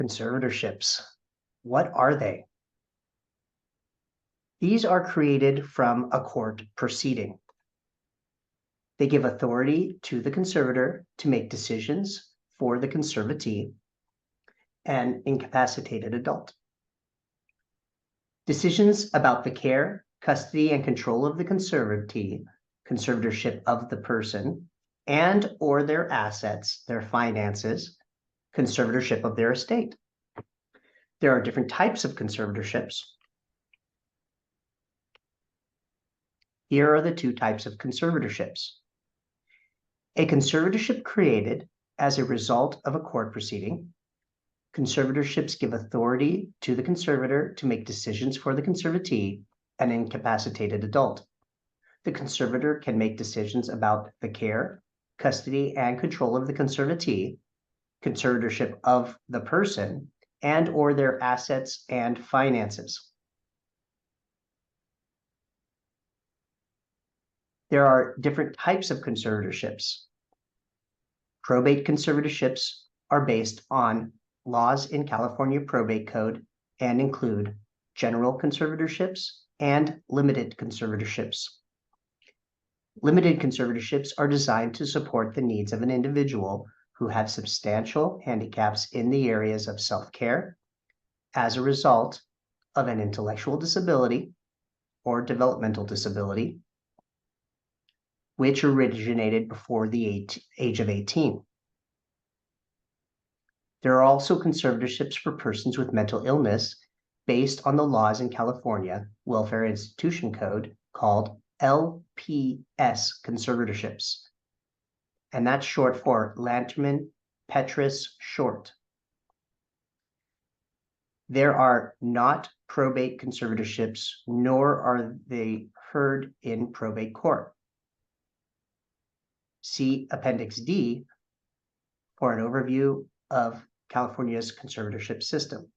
Conservatorships. What are they? These are created from a court proceeding. They give authority to the conservator to make decisions for the conservatee and incapacitated adult. Decisions about the care, custody, and control of the conservatee, conservatorship of the person, and or their assets, their finances, conservatorship of their estate. There are different types of conservatorships. Here are the two types of conservatorships. A conservatorship created as a result of a court proceeding. Conservatorships give authority to the conservator to make decisions for the conservatee and incapacitated adult. The conservator can make decisions about the care, custody, and control of the conservatee, conservatorship of the person, and or their assets and finances. There are different types of conservatorships. Probate conservatorships are based on laws in California Probate Code and include general conservatorships and limited conservatorships. Limited conservatorships are designed to support the needs of an individual who have substantial handicaps in the areas of self-care as a result of an intellectual disability or developmental disability, which originated before the age of 18. There are also conservatorships for persons with mental illness based on the laws in California Welfare Institution Code called LPS conservatorships. And that's short for Lanterman Petrus Short. There are not probate conservatorships, nor are they heard in probate court. See Appendix D for an overview of California's conservatorship system.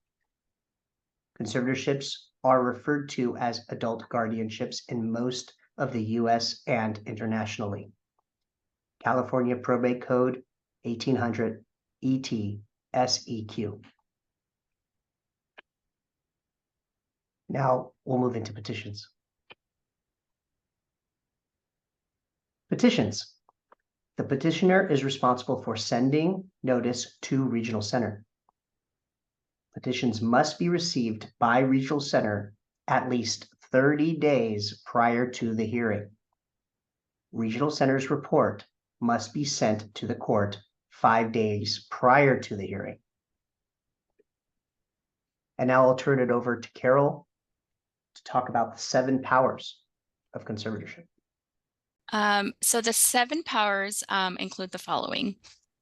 Conservatorships are referred to as adult guardianships in most of the US and internationally. California Probate Code 1800 ET SEQ. Now we'll move into petitions. Petitions. The petitioner is responsible for sending notice to Regional Center. Petitions must be received by Regional Center at least 30 days prior to the hearing. Regional Center's report must be sent to the court 5 days prior to the hearing. And now I'll turn it over to Carol to talk about the 7 powers of conservatorship. So the 7 powers include the following.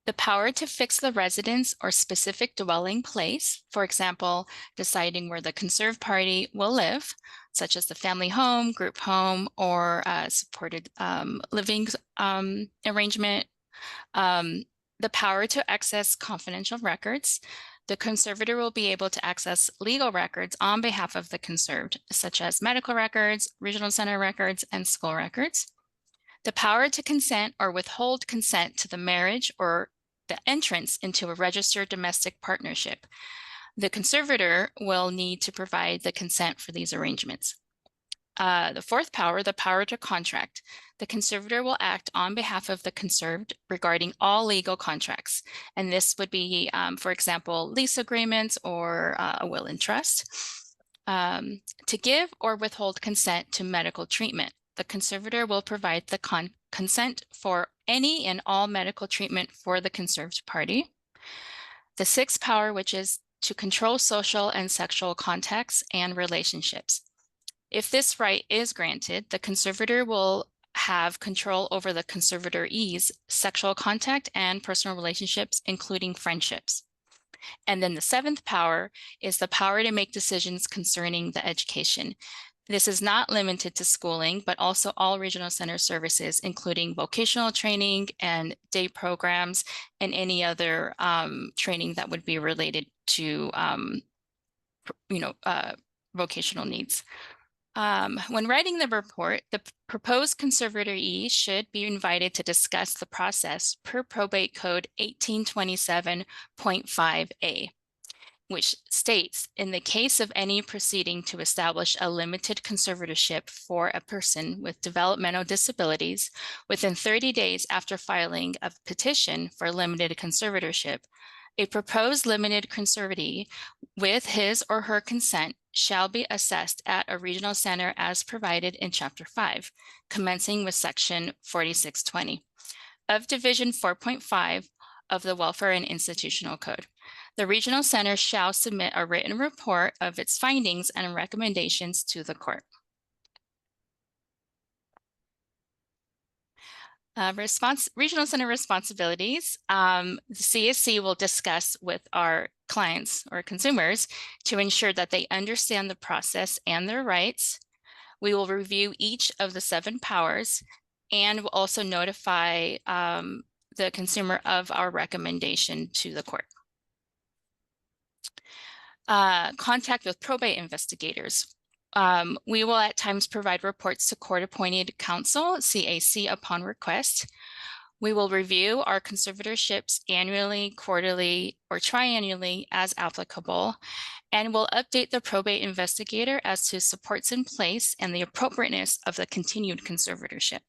The power to fix the residence or specific dwelling place, for example, deciding where the conserved party will live, such as the family home, group home, or supported living arrangement. The power to access confidential records. The conservator will be able to access legal records on behalf of the conserved, such as medical records, Regional Center records, and school records. The power to consent or withhold consent to the marriage or the entrance into a registered domestic partnership. The conservator will need to provide the consent for these arrangements. The 4th power, the power to contract. The conservator will act on behalf of the conserved regarding all legal contracts. And this would be, for example, lease agreements or a will and trust. To give or withhold consent to medical treatment. The conservator will provide the consent for any and all medical treatment for the conserved party. The 6th power, which is to control social and sexual contacts and relationships. If this right is granted, the conservator will have control over the conservatoree's sexual contact and personal relationships, including friendships. And then the 7th power is the power to make decisions concerning the education. This is not limited to schooling, but also all Regional Center services, including vocational training and day programs and any other training that would be related to, vocational needs. When writing the report, the proposed conservatoree should be invited to discuss the process per Probate Code 1827.5a. which states, in the case of any proceeding to establish a limited conservatorship for a person with developmental disabilities, within 30 days after filing a petition for limited conservatorship, a proposed limited conservatee with his or her consent shall be assessed at a regional center as provided in Chapter 5, commencing with Section 4620 of Division 4.5 of the Welfare and Institutional Code. The regional center shall submit a written report of its findings and recommendations to the court. Regional center responsibilities. The CSC will discuss with our clients or consumers to ensure that they understand the process and their rights. We will review each of the 7 powers and will also notify the consumer of our recommendation to the court. Contact with probate investigators. We will at times provide reports to court-appointed counsel, CAC, upon request. We will review our conservatorships annually, quarterly, or triannually as applicable, and will update the probate investigator as to supports in place and the appropriateness of the continued conservatorship.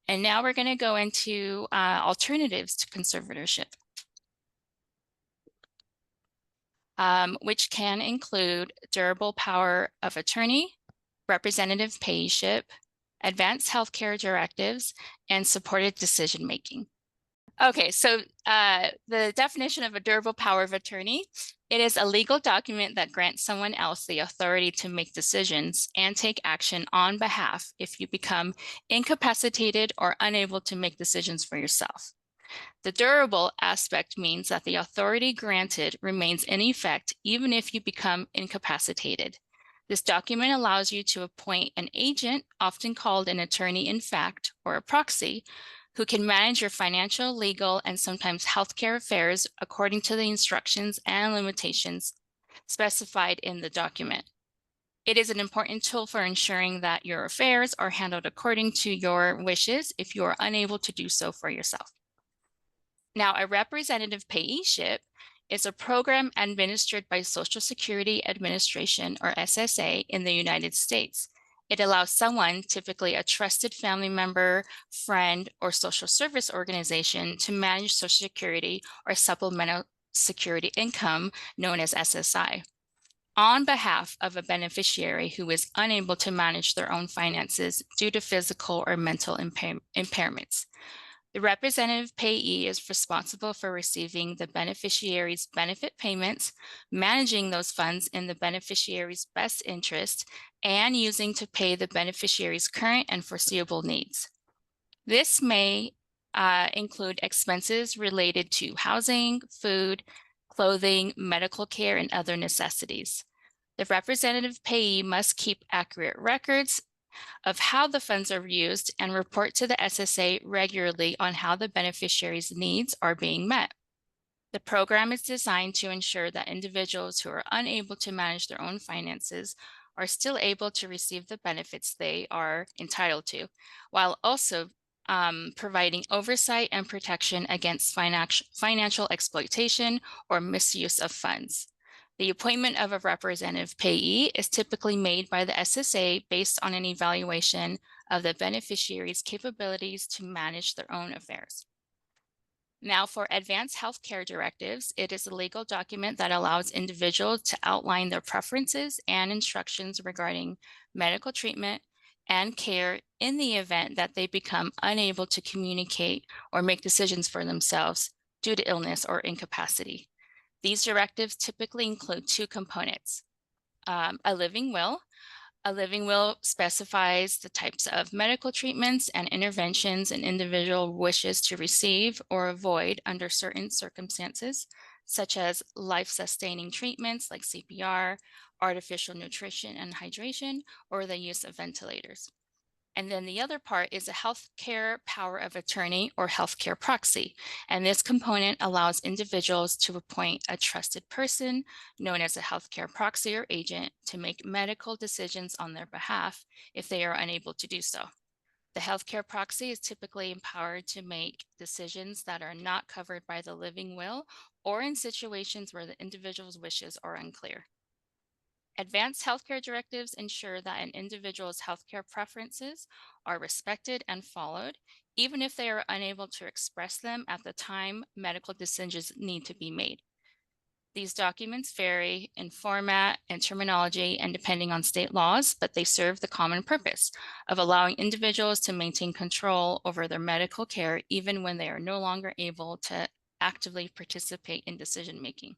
And now we're going to go into alternatives to conservatorship, which can include durable power of attorney, representative payship, advanced healthcare directives, and supported decision-making. Okay, so the definition of a durable power of attorney, it is a legal document that grants someone else the authority to make decisions and take action on behalf if you become incapacitated or unable to make decisions for yourself. The durable aspect means that the authority granted remains in effect even if you become incapacitated. This document allows you to appoint an agent, often called an attorney in fact or a proxy, who can manage your financial, legal, and sometimes healthcare affairs according to the instructions and limitations specified in the document. It is an important tool for ensuring that your affairs are handled according to your wishes if you are unable to do so for yourself. Now, a representative payeship is a program administered by Social Security Administration, or SSA, in the United States. It allows someone, typically a trusted family member, friend, or social service organization, to manage Social Security or supplemental security income, known as SSI, on behalf of a beneficiary who is unable to manage their own finances due to physical or mental impairments. The representative payee is responsible for receiving the beneficiary's benefit payments, managing those funds in the beneficiary's best interest, and using to pay the beneficiary's current and foreseeable needs. This may include expenses related to housing, food, clothing, medical care, and other necessities. The representative payee must keep accurate records of how the funds are used and report to the SSA regularly on how the beneficiary's needs are being met. The program is designed to ensure that individuals who are unable to manage their own finances are still able to receive the benefits they are entitled to, while also providing oversight and protection against financial exploitation or misuse of funds. The appointment of a representative payee is typically made by the SSA based on an evaluation of the beneficiary's capabilities to manage their own affairs. Now, for advanced healthcare directives, it is a legal document that allows individuals to outline their preferences and instructions regarding medical treatment and care in the event that they become unable to communicate or make decisions for themselves due to illness or incapacity. These directives typically include 2 components: a living will. A living will specifies the types of medical treatments and interventions an individual wishes to receive or avoid under certain circumstances, such as life-sustaining treatments like CPR, artificial nutrition and hydration, or the use of ventilators. And then the other part is a healthcare power of attorney or healthcare proxy. And this component allows individuals to appoint a trusted person known as a healthcare proxy or agent to make medical decisions on their behalf if they are unable to do so. The healthcare proxy is typically empowered to make decisions that are not covered by the living will or in situations where the individual's wishes are unclear. Advanced healthcare directives ensure that an individual's healthcare preferences are respected and followed, even if they are unable to express them at the time medical decisions need to be made. These documents vary in format and terminology and depending on state laws, but they serve the common purpose of allowing individuals to maintain control over their medical care even when they are no longer able to actively participate in decision making.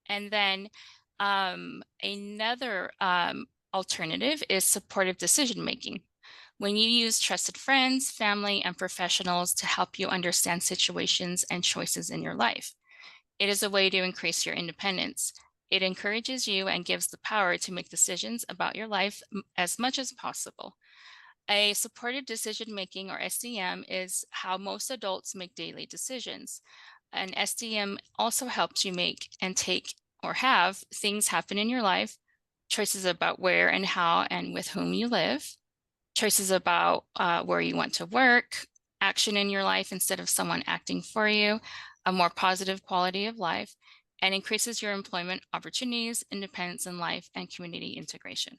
And then another alternative is supportive decision making. When you use trusted friends, family, and professionals to help you understand situations and choices in your life. It is a way to increase your independence. It encourages you and gives the power to make decisions about your life as much as possible. A supported decision making, or SDM, is how most adults make daily decisions. An SDM also helps you make and take or have things happen in your life, choices about where and how and with whom you live, choices about where you want to work, action in your life instead of someone acting for you, a more positive quality of life, and increases your employment opportunities, independence in life, and community integration.